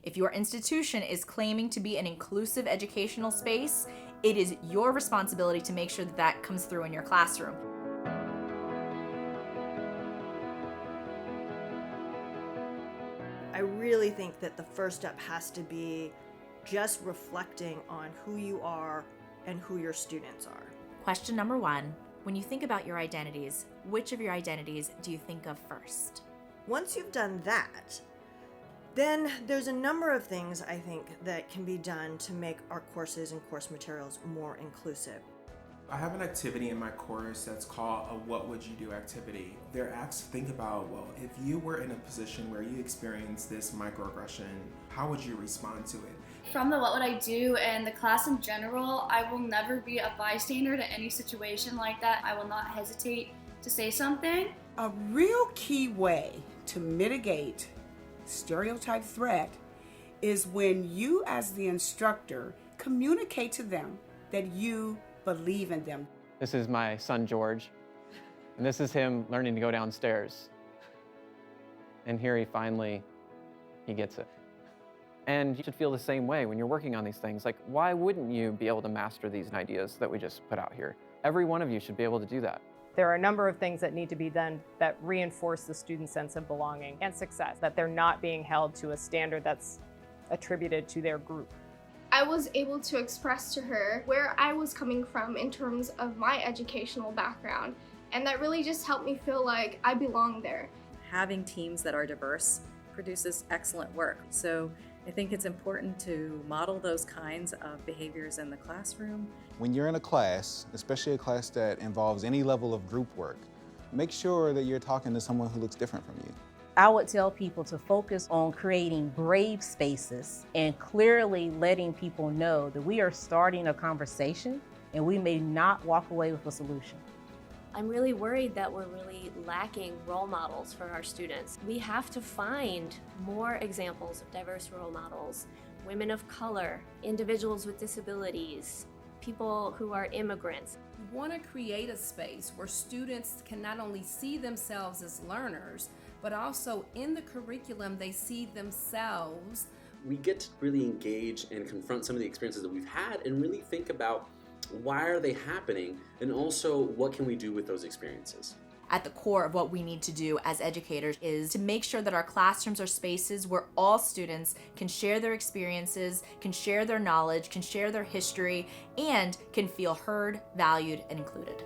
If your institution is claiming to be an inclusive educational space, it is your responsibility to make sure that that comes through in your classroom. I really think that the first step has to be just reflecting on who you are and who your students are. Question number 1, when you think about your identities, which of your identities do you think of first? Once you've done that, then there's a number of things I think that can be done to make our courses and course materials more inclusive. I have an activity in my course that's called a What Would You Do activity. They're asked to think about, well, if you were in a position where you experienced this microaggression, how would you respond to it? From the What Would I Do and the class in general, I will never be a bystander to any situation like that. I will not hesitate to say something. A real key way to mitigate stereotype threat is when you as the instructor communicate to them that you believe in them. This is my son George, and this is him learning to go downstairs. And here he gets it. And you should feel the same way when you're working on these things. Like, why wouldn't you be able to master these ideas that we just put out here? Every one of you should be able to do that. There are a number of things that need to be done that reinforce the student's sense of belonging and success, that they're not being held to a standard that's attributed to their group. I was able to express to her where I was coming from in terms of my educational background, and that really just helped me feel like I belong there. Having teams that are diverse produces excellent work. So I think it's important to model those kinds of behaviors in the classroom. When you're in a class, especially a class that involves any level of group work, make sure that you're talking to someone who looks different from you. I would tell people to focus on creating brave spaces and clearly letting people know that we are starting a conversation and we may not walk away with a solution. I'm really worried that we're really lacking role models for our students. We have to find more examples of diverse role models, women of color, individuals with disabilities, people who are immigrants. We want to create a space where students can not only see themselves as learners, but also in the curriculum they see themselves. We get to really engage and confront some of the experiences that we've had and really think about why are they happening, and also what can we do with those experiences. At the core of what we need to do as educators is to make sure that our classrooms are spaces where all students can share their experiences, can share their knowledge, can share their history, and can feel heard, valued, and included.